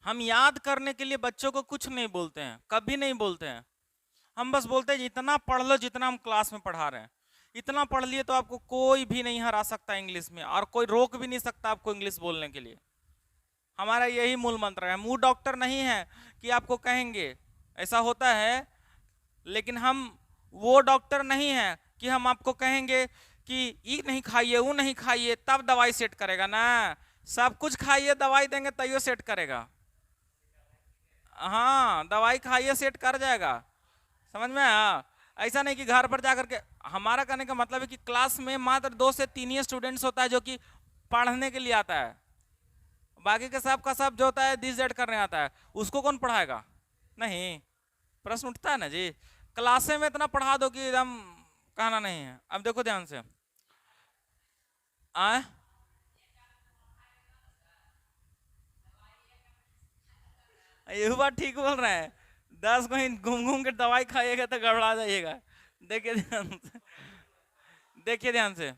हम याद करने के लिए बच्चों को कुछ नहीं बोलते हैं, कभी नहीं बोलते हैं। हम बस बोलते हैं इतना पढ़ लो जितना हम क्लास में पढ़ा रहे हैं। इतना पढ़ लिए तो आपको कोई भी नहीं हरा सकता इंग्लिश में, और कोई रोक भी नहीं सकता आपको इंग्लिश बोलने के लिए। हमारा यही मूल मंत्र है। हम वो डॉक्टर नहीं है कि आपको कहेंगे ऐसा होता है, लेकिन हम वो डॉक्टर नहीं है कि हम आपको कहेंगे कि ये नहीं खाइए वो नहीं खाइए तब दवाई सेट करेगा ना। सब कुछ खाइए दवाई देंगे तैयो सेट करेगा। हाँ, दवाई खाइए सेट कर जाएगा। समझ में आया? ऐसा नहीं कि घर पर जाकर के। हमारा कहने का मतलब है कि क्लास में मात्र 2 से 3 ही स्टूडेंट्स होता है जो कि पढ़ने के लिए आता है। बाकी के सब का सब जो होता है दिस दैट करने आता है, उसको कौन पढ़ाएगा? नहीं। प्रश्न उठता है ना जी। क्लासे में इतना पढ़ा दो कि एकदम कहना नहीं है। अब देखो ध्यान से। आए, ये बात ठीक बोल रहे हैं। 10 कहीं घूम घूम के दवाई खाइएगा तो गड़बड़ा जाइएगा। देखिए ध्यान से, देखिए ध्यान से।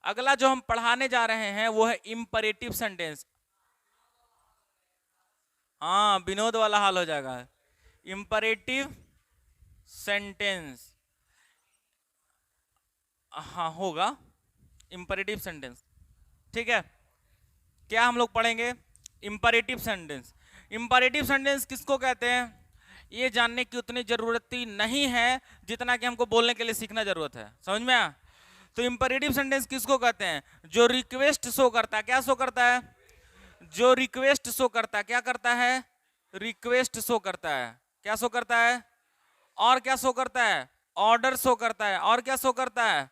अगला जो हम पढ़ाने जा रहे हैं वो है इंपरेटिव सेंटेंस। हाँ, विनोद वाला हाल हो जाएगा। इंपरेटिव सेंटेंस, हाँ होगा इंपरेटिव सेंटेंस। ठीक है, क्या हम लोग पढ़ेंगे? Imperative sentence. इंपरेटिव सेंटेंस किसको कहते हैं ये जानने की उतनी जरूरत ही नहीं है जितना कि हमको बोलने के लिए सीखना जरूरत है। समझ में आया? तो इंपरेटिव सेंटेंस किसको कहते हैं? जो रिक्वेस्ट शो करता है। क्या शो करता है? जो रिक्वेस्ट शो करता है। क्या करता है? रिक्वेस्ट शो करता है। क्या शो करता है? और क्या शो करता है? ऑर्डर शो करता है। और क्या शो करता है?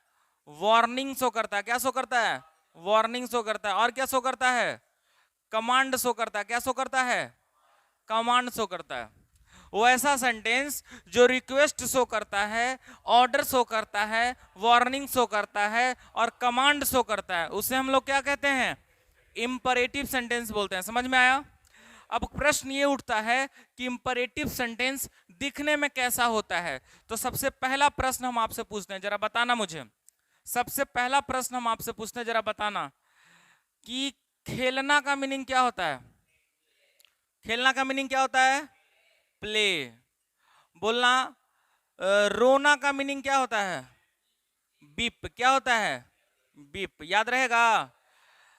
वार्निंग शो करता है। क्या शो करता है? वार्निंग शो करता है। और क्या शो करता है? कमांड शो करता है। क्या शो करता है? कमांड शो करता है। वो ऐसा सेंटेंस जो रिक्वेस्ट शो करता है, ऑर्डर शो करता है, वार्निंग शो करता है और कमांड शो करता है, उसे हम लोग क्या कहते हैं? इंपरेटिव सेंटेंस बोलते हैं। समझ में आया? अब प्रश्न ये उठता है कि इंपरेटिव सेंटेंस दिखने में कैसा होता है। तो सबसे पहला प्रश्न हम आपसे पूछते हैं, जरा बताना मुझे। सबसे पहला प्रश्न हम आपसे पूछते हैं, जरा बताना कि खेलना का मीनिंग क्या होता है? खेलना का मीनिंग क्या होता है? प्ले। बोलना। रोना का मीनिंग क्या होता है? बीप। क्या होता है? बीप। याद रहेगा?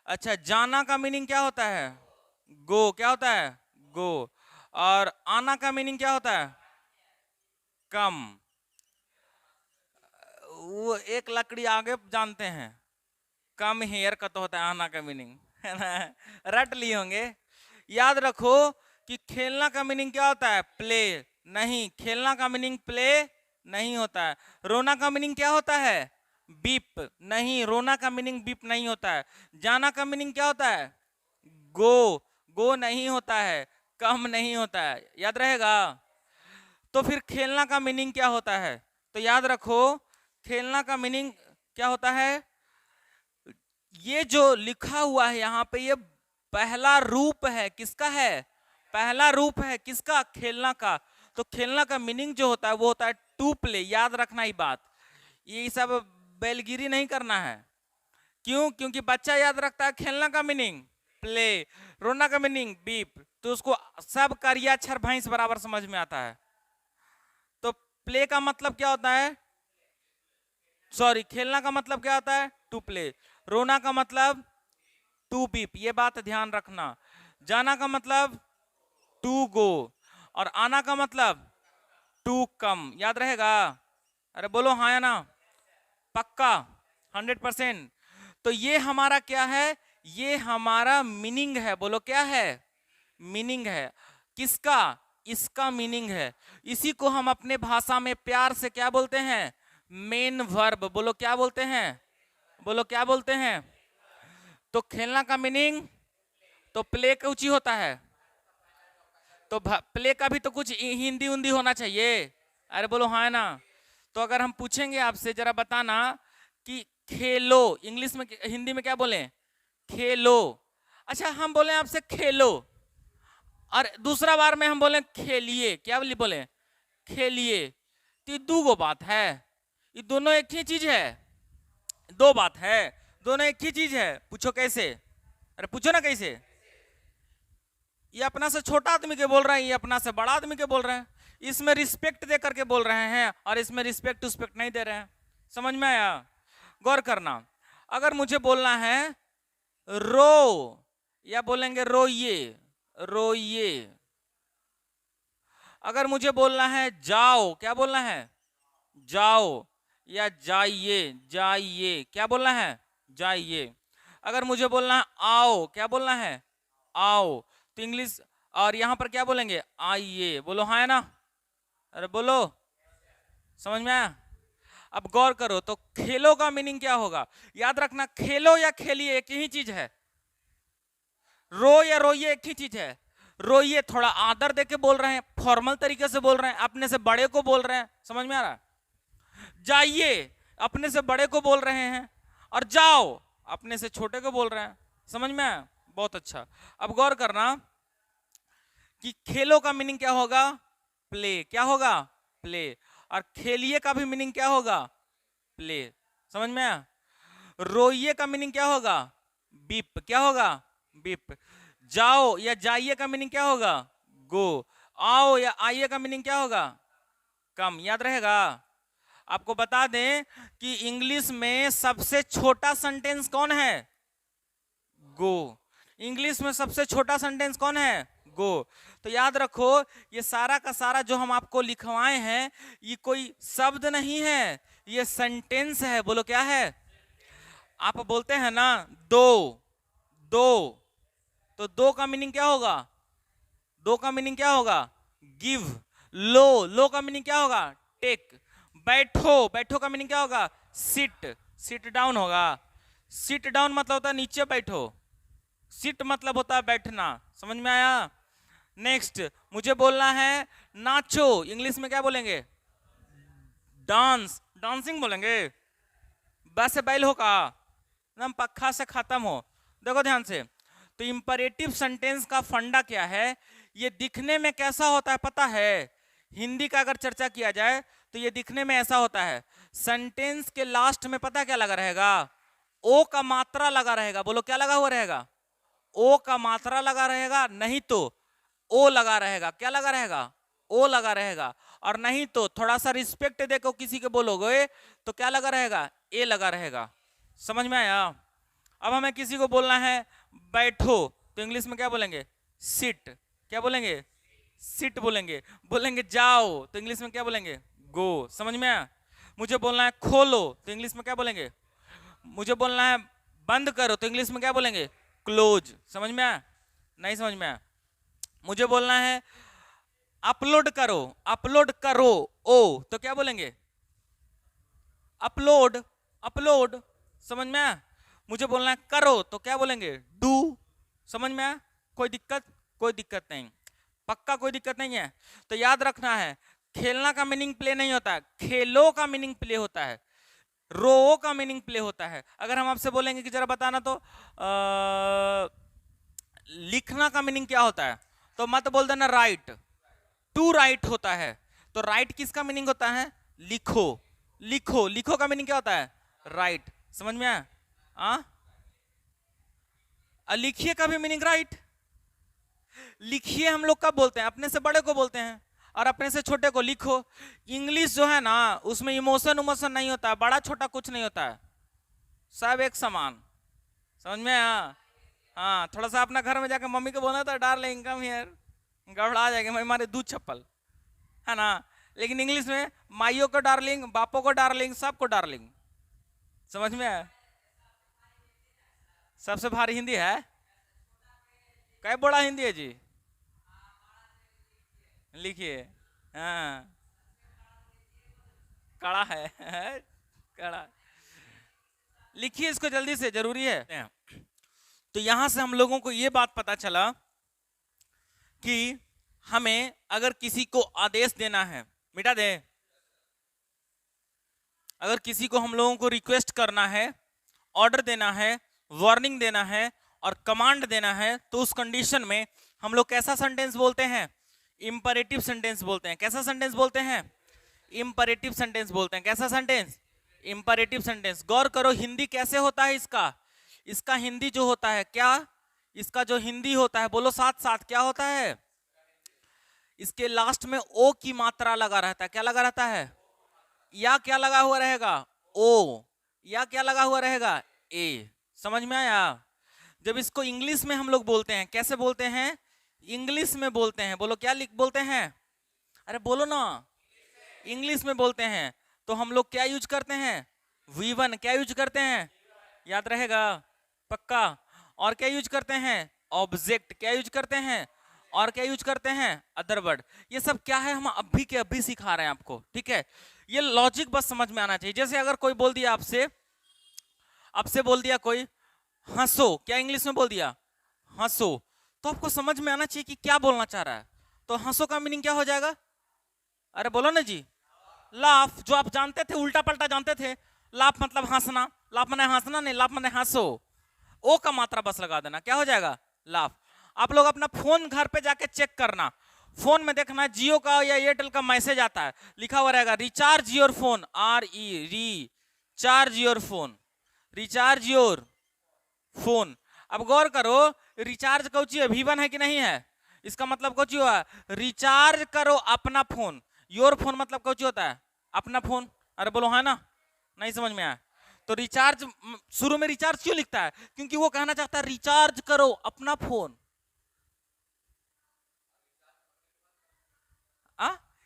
अच्छा, जाना का मीनिंग क्या होता है? गो। क्या होता है? गो। और आना का मीनिंग क्या होता है? कम। वो एक लकड़ी आगे जानते हैं। कम हेयर कट होता है आना का मीनिंग, है ना? रट लिए होंगे। याद रखो कि खेलना का मीनिंग क्या होता है? प्ले। नहीं, खेलना का मीनिंग प्ले नहीं होता है। रोना का मीनिंग क्या होता है? बीप। नहीं, रोना का मीनिंग बीप नहीं होता है। जाना का मीनिंग क्या होता है? गो। गो नहीं होता है, कम नहीं होता है। याद रहेगा? तो फिर खेलना का मीनिंग क्या होता है? तो याद रखो, खेलना का मीनिंग क्या होता है? ये जो लिखा हुआ है यहाँ पे, ये पहला रूप है। किसका है? पहला रूप है किसका? खेलना का। तो खेलना का मीनिंग जो होता है वो होता है टू प्ले। याद रखना ही बात। ये सब बैलगिरी नहीं करना है। क्यों? क्योंकि बच्चा याद रखता है खेलना का मीनिंग प्ले, रोना का मीनिंग बीप, तो उसको सब करिया अक्षर भैंस बराबर समझ में आता है। तो प्ले का मतलब क्या होता है? सॉरी, खेलना का मतलब क्या होता है? To play. रोना का मतलब टू बीप। ये बात ध्यान रखना। जाना का मतलब टू गो। और आना का मतलब टू कम। याद रहेगा? अरे बोलो हाँ या ना? पक्का? 100%? तो ये हमारा क्या है? ये हमारा मीनिंग है। बोलो क्या है? मीनिंग है। किसका? इसका मीनिंग है। इसी को हम अपने भाषा में प्यार से क्या बोलते हैं? Main verb. बोलो क्या बोलते हैं? बोलो क्या बोलते हैं? तो खेलना का मीनिंग तो प्ले कुछ ही होता है। तो प्ले का भी तो कुछ हिंदी उंदी होना चाहिए। अरे बोलो हाँ ना? तो अगर हम पूछेंगे आपसे, जरा बताना कि खेलो इंग्लिश में, हिंदी में क्या बोले? खेलो। अच्छा, हम बोले आपसे खेलो और दूसरा बार में हम बोले खेलिए। क्या बोले? खेलिए। तो ये दो गो बात है। ये दोनों एक ही चीज है? दो बात है। दोनों एक ही चीज है। पूछो कैसे? अरे पूछो ना कैसे? ये अपना से छोटा आदमी के बोल रहे हैं, ये अपना से बड़ा आदमी के बोल रहे हैं। इसमें रिस्पेक्ट दे करके बोल रहे हैं और इसमें रिस्पेक्ट उस्पेक्ट नहीं दे रहे हैं। समझ में आया? गौर करना। अगर मुझे बोलना है रो, या बोलेंगे रोइए, रोइए। अगर मुझे बोलना है जाओ, क्या बोलना है? जाओ, या जाइए, जाइए। क्या बोलना है? जाइए। अगर मुझे बोलना है आओ, क्या बोलना है? आओ। तो इंग्लिश, और यहां पर क्या बोलेंगे? आइए। बोलो हाँ है ना? अरे बोलो, समझ में आया? अब गौर करो, तो खेलो का मीनिंग क्या होगा? याद रखना, खेलो या खेलिए एक ही चीज है। रो या रोइए एक ही चीज है। रोइए थोड़ा आदर देके बोल रहे हैं, फॉर्मल तरीके से बोल रहे हैं, अपने से बड़े को बोल रहे हैं। समझ में आ रहा? जाइए अपने से बड़े को बोल रहे हैं, और जाओ अपने से छोटे को बोल रहे हैं। समझ में आया? बहुत अच्छा। अब गौर करना कि खेलो का मीनिंग क्या होगा? प्ले। क्या होगा? प्ले। और खेलिए का भी मीनिंग क्या होगा? प्ले। समझ में आया? रोइए का मीनिंग क्या होगा? बीप। क्या होगा? बीप। जाओ या जाइए का मीनिंग क्या होगा? गो। आओ या आइए का मीनिंग क्या होगा? कम। याद रहेगा? आपको बता दें कि इंग्लिश में सबसे छोटा सेंटेंस कौन है? गो। इंग्लिश में सबसे छोटा सेंटेंस कौन है? गो। तो याद रखो, ये सारा का सारा जो हम आपको लिखवाए हैं, ये कोई शब्द नहीं है, ये सेंटेंस है। बोलो क्या है? आप बोलते हैं ना दो, दो, तो दो का मीनिंग क्या होगा? दो का मीनिंग क्या होगा? गिव। लो, लो का मीनिंग क्या होगा? टेक। बैठो, बैठो का मीनिंग क्या होगा? सिट। सिट डाउन होगा। सिट डाउन मतलब होता है नीचे बैठो, सिट मतलब होता है बैठना। समझ में आया? नेक्स्ट, मुझे बोलना है नाचो, इंग्लिश में क्या बोलेंगे? डांस, डांसिंग बोलेंगे। वैसे बैल हो का एकदम पक्का से खत्म हो। देखो ध्यान से, तो इंपरेटिव सेंटेंस का फंडा क्या है? ये दिखने में कैसा होता है पता है? हिंदी का अगर चर्चा किया जाए तो ये दिखने में ऐसा होता है, सेंटेंस के लास्ट में पता क्या लगा रहेगा? ओ का मात्रा लगा रहेगा। बोलो क्या लगा हुआ रहेगा? ओ का मात्रा लगा रहेगा, नहीं तो ओ लगा रहेगा। क्या लगा रहेगा? ओ लगा रहेगा। और नहीं तो थोड़ा सा रिस्पेक्ट देखो किसी के बोलोगे तो क्या लगा रहेगा? ए लगा रहेगा। समझ में आया? अब हमें किसी को बोलना है बैठो, तो इंग्लिश में क्या बोलेंगे? सिट। क्या बोलेंगे? सिट बोलेंगे। बोलेंगे जाओ, तो इंग्लिश में क्या बोलेंगे? गो। समझ में आया? मुझे बोलना है खोलो, तो इंग्लिश में क्या बोलेंगे? मुझे बोलना है बंद करो, तो इंग्लिश में क्या बोलेंगे? क्लोज। समझ में आया? नहीं समझ में आया? मुझे बोलना है अपलोड करो, अपलोड करो, ओ तो क्या बोलेंगे? Upload, upload. समझ में आया? मुझे बोलना है करो, तो क्या बोलेंगे? डू। समझ में आया? कोई दिक्कत? कोई दिक्कत नहीं, पक्का कोई दिक्कत नहीं है। तो याद रखना है, खेलना का मीनिंग प्ले नहीं होता है, खेलो का मीनिंग प्ले होता है, रो का मीनिंग प्ले होता है। अगर हम आपसे बोलेंगे कि जरा बताना तो लिखना का मीनिंग क्या होता है, तो मत बोल देना राइट। टू राइट होता है, तो राइट किसका मीनिंग होता है? लिखो। लिखो, लिखो का मीनिंग क्या होता है? राइट। समझ में आया? लिखिए का भी मीनिंग राइट। लिखिए हम लोग कब बोलते हैं? अपने से बड़े को बोलते हैं, और अपने से छोटे को लिखो। इंग्लिश जो है ना, उसमें इमोशन उमोशन नहीं होता है, बड़ा छोटा कुछ नहीं होता है, सब एक समान। समझ में आया? हाँ, थोड़ा सा अपना घर में जाकर मम्मी को बोलना था डार्लिंग कम हियर, गड़बड़ा जाएगा, मैं मारे दूध चप्पल, है ना? लेकिन इंग्लिश में माइयों को डार्लिंग, बापों को डार्लिंग, सबको डार्लिंग। समझ में आया? सबसे भारी हिंदी है? कै बड़ा हिंदी है जी? लिखिए। हाँ, कड़ा है, कड़ा। लिखिए इसको जल्दी से, जरूरी है। तो यहां से हम लोगों को यह बात पता चला कि हमें अगर किसी को आदेश देना है, मिटा दे, अगर किसी को हम लोगों को रिक्वेस्ट करना है, ऑर्डर देना है, वार्निंग देना है और कमांड देना है, तो उस कंडीशन में हम लोग कैसा सेंटेंस बोलते हैं? इंपरेटिव सेंटेंस बोलते हैं। कैसा सेंटेंस बोलते हैं? इंपरेटिव सेंटेंस बोलते हैं। कैसा सेंटेंस? Imperative sentence. गौर करो हिंदी कैसे होता है इसका? इसका हिंदी जो होता है क्या? इसका जो हिंदी होता है, बोलो साथ साथ, क्या होता है? इसके लास्ट में ओ की मात्रा लगा रहता है। क्या लगा रहता है? या क्या लगा हुआ रहेगा? ओ। या क्या लगा हुआ रहेगा? ए। समझ में आया? जब इसको इंग्लिश में हम लोग बोलते हैं, कैसे बोलते हैं? इंग्लिश में बोलते हैं। बोलो क्या लिख बोलते हैं? अरे बोलो ना। इंग्लिश में बोलते हैं तो हम लोग क्या यूज करते हैं? V1। क्या यूज करते हैं? याद रहेगा? पक्का। और क्या यूज करते हैं? ऑब्जेक्ट। क्या यूज करते हैं? और क्या यूज करते हैं? Other word. ये सब क्या है, हम अभी के अभी सिखा रहे हैं आपको, ठीक है? ये लॉजिक बस समझ में आना चाहिए। जैसे अगर कोई बोल दिया आपसे, आपसे बोल दिया कोई हंसो, क्या इंग्लिश में बोल दिया? हंसो। तो आपको समझ में आना चाहिए कि क्या बोलना चाह रहा है। तो हंसो का मीनिंग क्या हो जाएगा? अरे बोलो ना जी। लाफ। जो आप जानते थे, उल्टा पलटा जानते थे। लाफ मतलब हंसना। लाफ माने हंसना नहीं, लाफ माने हंसो। ओ का मात्रा बस लगा देना, क्या हो जाएगा? लाफ। आप लोग अपना फोन घर पे जाके चेक करना, फोन में देखना जियो का या एयरटेल का मैसेज आता है, लिखा हुआ रहेगा रिचार्ज योर फोन, री charge your phone, recharge your phone. अब गौर करो, रिचार्ज कौची है? V1 है कि नहीं है? इसका मतलब कौची हुआ? रिचार्ज करो अपना फोन। योर फोन मतलब कौची होता है? अपना फोन। अरे बोलो है ना? नहीं समझ में आया? तो रिचार्ज, शुरू में रिचार्ज क्यों लिखता है? क्योंकि वो कहना चाहता है रिचार्ज करो अपना phone.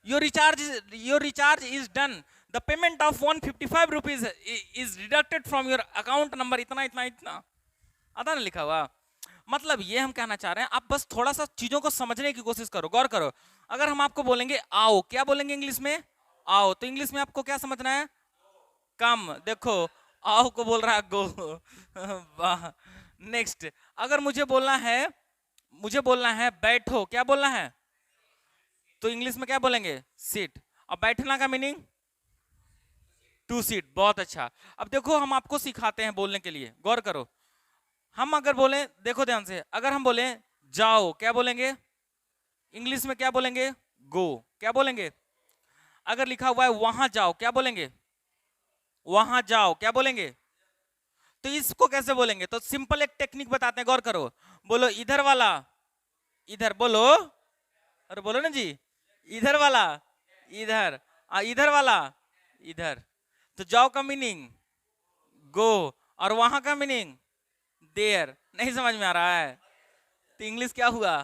Your recharge is done, the payment of 155 rupees is deducted from your account number, इतना इतना इतना। आता ना लिखा हुआ? मतलब ये हम कहना चाह रहे हैं, आप बस थोड़ा सा चीजों को समझने की कोशिश करो, गौर करो। अगर हम आपको बोलेंगे आओ, क्या बोलेंगे इंग्लिश में? आओ। तो इंग्लिश में आपको क्या समझना है? कम। देखो आओ को बोल रहा है गो। वाह। नेक्स्ट, अगर मुझे बोलना है बैठो, क्या बोलना है? तो इंग्लिश में क्या बोलेंगे? सिट। अब बैठना का मीनिंग? To seat. बहुत अच्छा। अब देखो हम आपको सिखाते हैं बोलने के लिए, गौर करो। हम अगर बोले, देखो ध्यान से, अगर हम बोले जाओ, क्या बोलेंगे? इंग्लिश में क्या बोलेंगे? गो। क्या बोलेंगे? अगर लिखा हुआ है वहां जाओ, क्या बोलेंगे? वहां जाओ। क्या बोलेंगे? तो इसको कैसे बोलेंगे? तो सिंपल एक टेक्निक बताते हैं, गौर करो। बोलो इधर वाला, इधर बोलो। अरे बोलो ना जी। इधर वाला, इधर। इधर वाला, इधर। तो जाओ का मीनिंग गो, और वहां का मीनिंग देयर। नहीं समझ में आ रहा है? तो इंग्लिश क्या हुआ?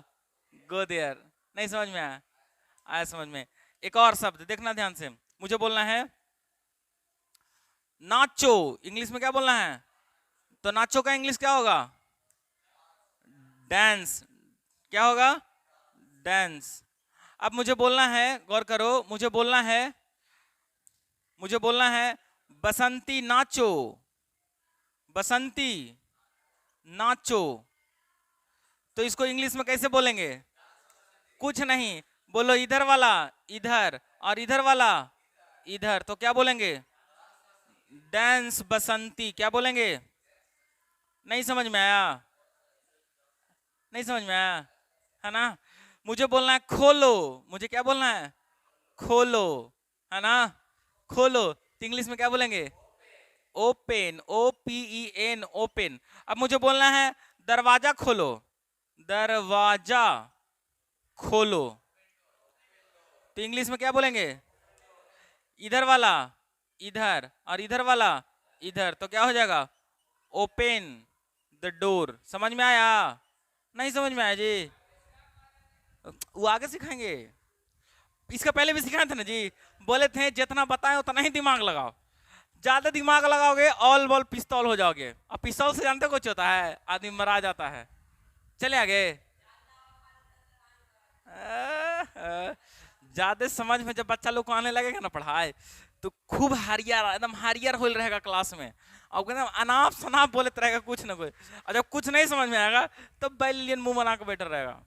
Go there. नहीं समझ में आया? आया समझ में? एक और शब्द देखना ध्यान से, मुझे बोलना है नाचो। इंग्लिश में क्या बोलना है? तो नाचो का इंग्लिश क्या होगा? डांस। क्या होगा? डांस। अब मुझे बोलना है, गौर करो, मुझे बोलना है बसंती नाचो, बसंती नाचो। तो इसको इंग्लिश में कैसे बोलेंगे? कुछ नहीं, बोलो इधर वाला इधर, और इधर वाला इधर। तो क्या बोलेंगे? डांस बसंती। क्या बोलेंगे? नहीं समझ में आया? नहीं समझ में आया है ना? मुझे बोलना है खोलो, मुझे क्या बोलना है? खोलो, है ना? खोलो। तो इंग्लिश में क्या बोलेंगे? Open, OPEN, open. अब मुझे बोलना है दरवाजा खोलो, दरवाजा खोलो। तो इंग्लिश में क्या बोलेंगे? इधर वाला इधर, और इधर वाला इधर। तो क्या हो जाएगा? Open the door. समझ में आया? नहीं समझ में आया जी? वो आगे सिखाएंगे। इसका पहले भी सिखाए थे ना जी, बोले थे जितना बताए उतना ही दिमाग लगाओ। ज्यादा दिमाग लगाओगे ऑल बॉल पिस्तौल हो जाओगे। और पिस्तौल से जानते कुछ होता है? आदमी मरा जाता है। चले आगे। ज्यादा समझ में जब बच्चा लोग को आने लगेगा ना पढ़ाए, तो खूब हारियर, एकदम हारियर हो रहेगा क्लास में, और एकदम अनाप शनाप बोलते रहेगा कुछ ना कुछ। और जब कुछ नहीं समझ में आएगा तो बैलियन मुंह बना के बैठा रहेगा,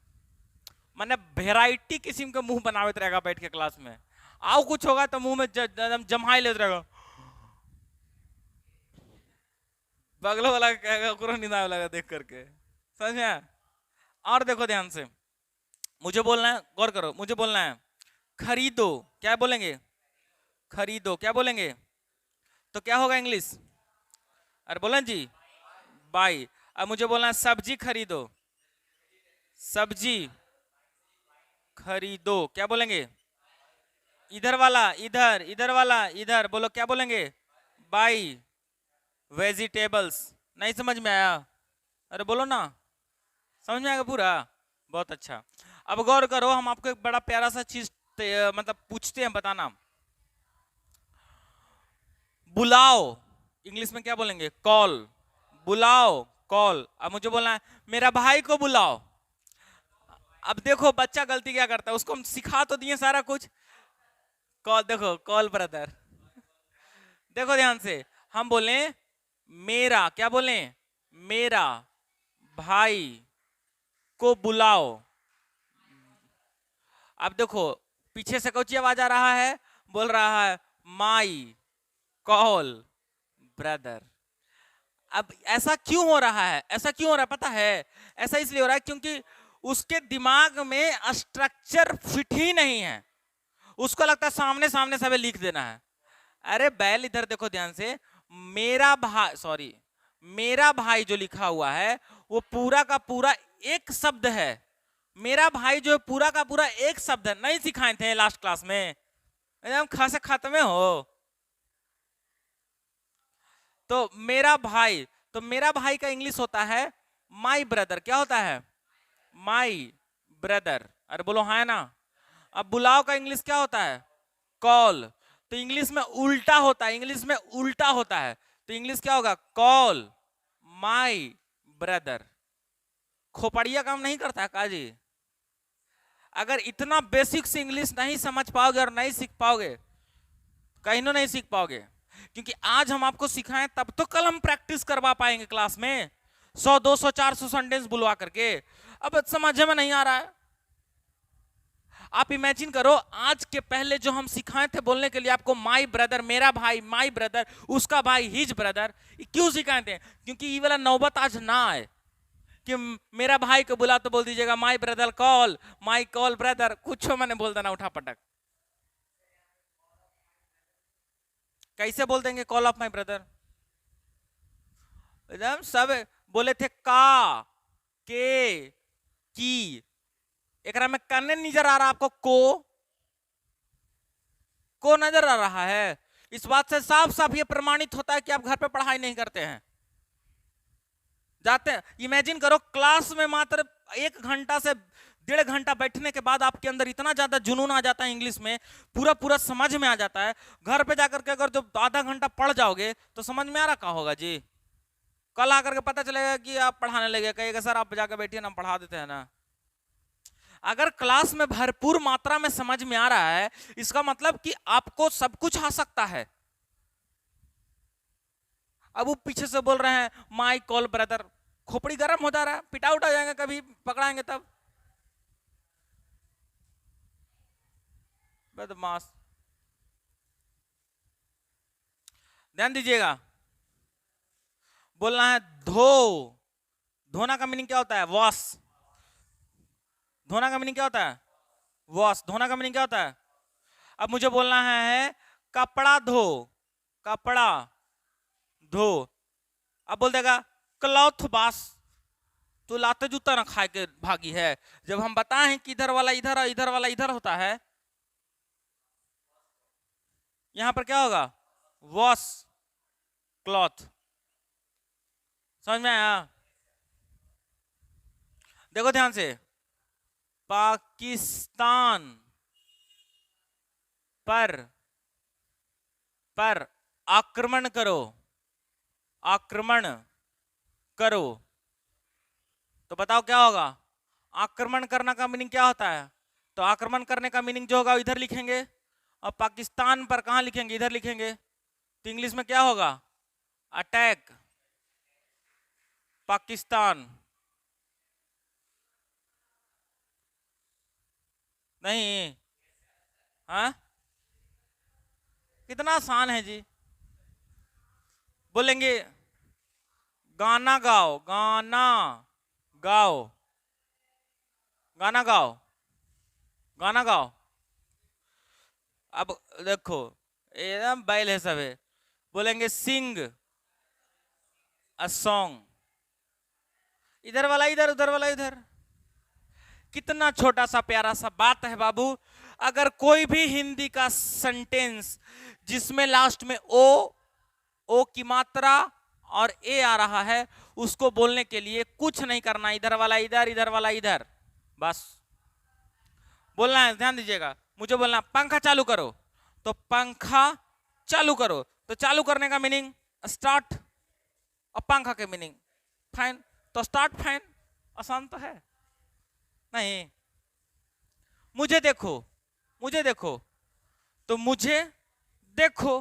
मैंने वेराइटी किस्म का मुंह बनाते रहेगा बैठ के क्लास में। आओ कुछ होगा तो मुंह में जमाई लेते रहेगा, बगलो वाला कहेगा नींद आने लगा देख करके। समझ में आया? और देखो ध्यान से, मुझे बोलना है, गौर करो, मुझे बोलना है खरीदो। क्या बोलेंगे? खरीदो। क्या बोलेंगे? तो क्या होगा इंग्लिश? अरे बोला जी, बाई। अब मुझे बोलना है सब्जी खरीदो। सब्जी खरीदो, क्या बोलेंगे? इधर वाला इधर, इधर वाला इधर, बोलो क्या बोलेंगे? By vegetables. नहीं समझ में आया? अरे बोलो ना, समझ में आएगा पूरा? बहुत अच्छा। अब गौर करो, हम आपको एक बड़ा प्यारा सा चीज मतलब पूछते हैं, बताना। बुलाओ इंग्लिश में क्या बोलेंगे? कॉल। बुलाओ, कॉल। अब मुझे बोलना है मेरा भाई को बुलाओ। अब देखो बच्चा गलती क्या करता है, उसको हम सिखा तो दिए सारा कुछ। कॉल, देखो कॉल ब्रदर। देखो ध्यान से, हम बोले मेरा, क्या बोले? मेरा भाई को बुलाओ। अब देखो पीछे से कौची आवाज आ रहा है? बोल रहा है माई कॉल ब्रदर। अब ऐसा क्यों हो रहा है? ऐसा क्यों हो रहा है पता है? ऐसा इसलिए हो रहा है क्योंकि उसके दिमाग में स्ट्रक्चर फिट ही नहीं है। उसको लगता है सामने सामने सब लिख देना है। अरे बैल इधर देखो ध्यान से, मेरा भाई, सॉरी, मेरा भाई जो लिखा हुआ है वो पूरा का पूरा एक शब्द है। मेरा भाई जो पूरा का पूरा एक शब्द है। नहीं सिखाए थे लास्ट क्लास में? एकदम खासे खत्म हो। तो मेरा भाई, तो मेरा भाई का इंग्लिश होता है माई ब्रदर। क्या होता है? My brother. अरे बोलो हाँ ना। अब बुलाओ का इंग्लिश क्या होता है? कॉल। तो इंग्लिश में उल्टा होता है, इंग्लिश में उल्टा होता है। तो इंग्लिश क्या होगा? Call my brother. खोपड़िया काम नहीं करता है काजी? अगर इतना बेसिक से इंग्लिश नहीं समझ पाओगे और नहीं सीख पाओगे, कहीं नहीं सीख पाओगे। क्योंकि आज हम आपको सिखाएं तब तो कल हम प्रैक्टिस करवा पाएंगे क्लास में 100 200 400 सेंटेंस बुलवा करके। अब समझ में नहीं आ रहा है। आप इमेजिन करो, आज के पहले जो हम सिखाए थे बोलने के लिए आपको माई ब्रदर, मेरा भाई, माई ब्रदर, उसका भाई हिज ब्रदर, क्यों सिखाए थे? क्योंकि ये वाला नौबत आज ना आए कि मेरा भाई को बुला तो बोल दीजिएगा my brother call, my call brother, कुछ मैंने बोल देना उठा पटक। कैसे बोल देंगे कॉल ऑफ माई ब्रदर? एकदम सब बोले थे का, के, की। एकरा में कने नजर आ रहा आपको? को नजर आ रहा है। इस बात से साफ साफ ये प्रमाणित होता है कि आप घर पे पढ़ाई नहीं करते हैं। जाते हैं, इमेजिन करो क्लास में मात्र 1 घंटा से 1.5 घंटा बैठने के बाद आपके अंदर इतना ज्यादा जुनून आ जाता है इंग्लिश में, पूरा पूरा समझ में आ जाता है। घर पे जाकर के अगर जो आधा घंटा पढ़ जाओगे तो समझ में आ रहा क्या होगा जी? कल आकर के पता चलेगा कि आप पढ़ाने लगे, कहेगा सर आप जाकर बैठिए ना, पढ़ा देते हैं ना। अगर क्लास में भरपूर मात्रा में समझ में आ रहा है, इसका मतलब कि आपको सब कुछ आ सकता है। अब वो पीछे से बोल रहे हैं माई कॉल ब्रदर, खोपड़ी गर्म हो जा रहा है, पिटा उठा जाएंगे कभी पकड़ाएंगे तब। बदमाश। ध्यान दीजिएगा, बोलना है धो। धोना का मीनिंग क्या होता है? वॉश। धोना का मीनिंग क्या होता है? वॉश। धोना का मीनिंग क्या होता है? अब मुझे बोलना है कपड़ा धो, कपड़ा धो। अब बोल देगा क्लॉथ वॉश। तो लाते जूता ना खा के भागी है। जब हम बताएं कि इधर वाला इधर और इधर वाला इधर होता है, यहां पर क्या होगा? Wash cloth. समझ में आया? देखो ध्यान से, पाकिस्तान पर आक्रमण करो, आक्रमण करो। तो बताओ क्या होगा? आक्रमण करना का मीनिंग क्या होता है? तो आक्रमण करने का मीनिंग जो होगा इधर लिखेंगे, और पाकिस्तान पर कहां लिखेंगे? इधर लिखेंगे। तो इंग्लिश में क्या होगा? अटैक पाकिस्तान। नहीं? हाँ, कितना आसान है जी। बोलेंगे गाना गाओ, गाना गाओ, गाना गाओ, गाना गाओ। अब देखो एकदम बैल है सब है। बोलेंगे सिंग अ सॉन्ग। इधर वाला इधर, उधर वाला इधर। कितना छोटा सा प्यारा सा बात है बाबू। अगर कोई भी हिंदी का सेंटेंस जिसमें लास्ट में ओ की मात्रा और ए आ रहा है, उसको बोलने के लिए कुछ नहीं करना, इधर वाला इधर, इधर वाला इधर, बस बोलना है। ध्यान दीजिएगा, मुझे बोलना पंखा चालू करो, तो पंखा चालू करो, तो चालू करने का मीनिंग स्टार्ट, और पंखा के मीनिंग फैन, तो स्टार्ट फैन। आसान तो है नहीं। मुझे देखो, मुझे देखो, तो मुझे देखो,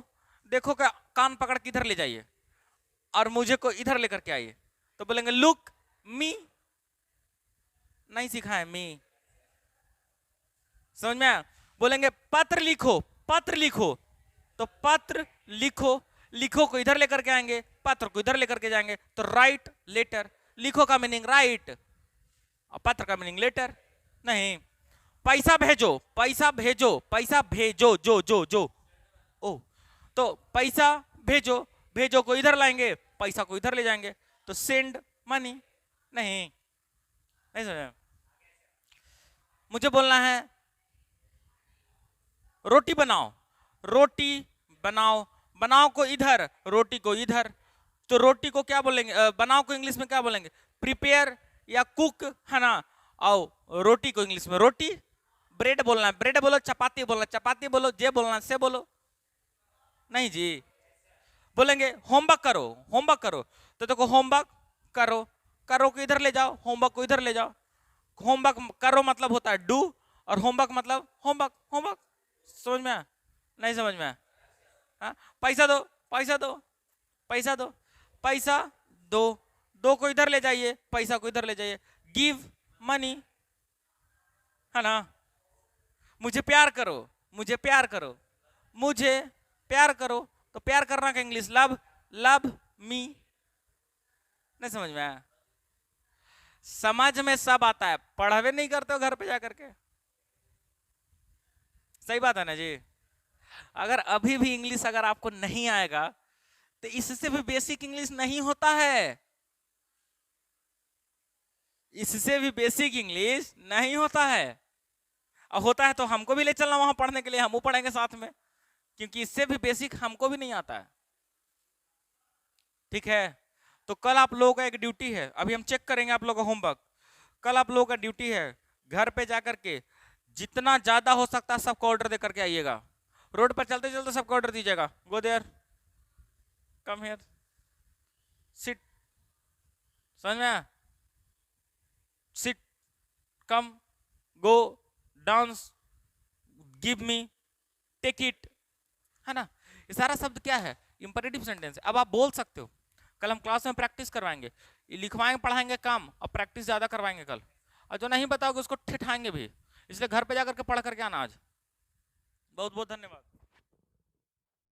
देखो का कान पकड़ के इधर ले जाइए और मुझे को इधर लेकर के आइए, तो बोलेंगे लुक मी। नहीं सीखा है मी, समझ में आया? बोलेंगे पत्र लिखो, पत्र लिखो, तो पत्र लिखो, लिखो को इधर लेकर के आएंगे, पत्र को इधर लेकर के जाएंगे, तो राइट लेटर। लिखो का मीनिंग राइट और पत्र का मीनिंग लेटर। नहीं, पैसा भेजो, पैसा भेजो, पैसा भेजो, जो जो जो ओ, तो पैसा भेजो, भेजो को इधर लाएंगे, पैसा को इधर ले जाएंगे, तो सेंड मनी। नहीं, नहीं समझ। मुझे बोलना है रोटी बनाओ, रोटी बनाओ, बनाओ को इधर, रोटी को इधर, तो रोटी को क्या बोलेंगे, बनाओ को इंग्लिश में क्या बोलेंगे, प्रिपेयर या कुक, है ना। और रोटी को इंग्लिश में रोटी। ब्रेड बोलना है ब्रेड बोलो, चपाती बोलना चपाती बोलो, जे बोलना से बोलो। नहीं जी, बोलेंगे होमवर्क करो, होमवर्क करो, तो देखो होमवर्क करो, करो को इधर ले जाओ, होमवर्क को इधर ले जाओ। होमवर्क करो मतलब होता है डू, और होमवर्क मतलब होमवर्क, होमवर्क। समझ में आया? नहीं समझ में आया? हाँ, पैसा दो, पैसा दो, पैसा दो, पैसा दो, दो को इधर ले जाइए, पैसा को इधर ले जाइए, गिव मनी, है ना। मुझे प्यार करो, मुझे प्यार करो, मुझे प्यार करो, तो प्यार करना का इंग्लिश लव, लव मी। नहीं समझ में आया? समझ में सब आता है, पढ़ावे नहीं करते हो घर पे जाकर के। सही बात है ना जी। अगर अभी भी इंग्लिश अगर आपको नहीं आएगा, तो इससे भी बेसिक इंग्लिश नहीं होता है, इससे भी बेसिक इंग्लिश नहीं होता है। और होता है तो हमको भी ले चलना वहां पढ़ने के लिए, हम पढ़ेंगे साथ में, क्योंकि इससे भी बेसिक हमको भी नहीं आता है। ठीक है, तो कल आप लोगों का एक ड्यूटी है, अभी हम चेक करेंगे आप लोगों का होमवर्क। कल आप लोगों का ड्यूटी है घर पे जाकर के जितना ज्यादा हो सकता है सबको ऑर्डर दे करके आइएगा। रोड पर चलते चलते सबको ऑर्डर दीजिएगा, go there, come here, sit. समझ में आया? Sit, come, go, dance, give me, take it, है ना। ये सारा शब्द क्या है? Imperative sentence. अब आप बोल सकते हो। कल हम क्लास में प्रैक्टिस करवाएंगे, लिखवाएंगे, पढ़ाएंगे कम और प्रैक्टिस ज्यादा करवाएंगे कल। और जो नहीं बताओगे उसको ठिठाएंगे भी, इसलिए घर पे जाकर के पढ़ करके आना आज। बहुत बहुत धन्यवाद।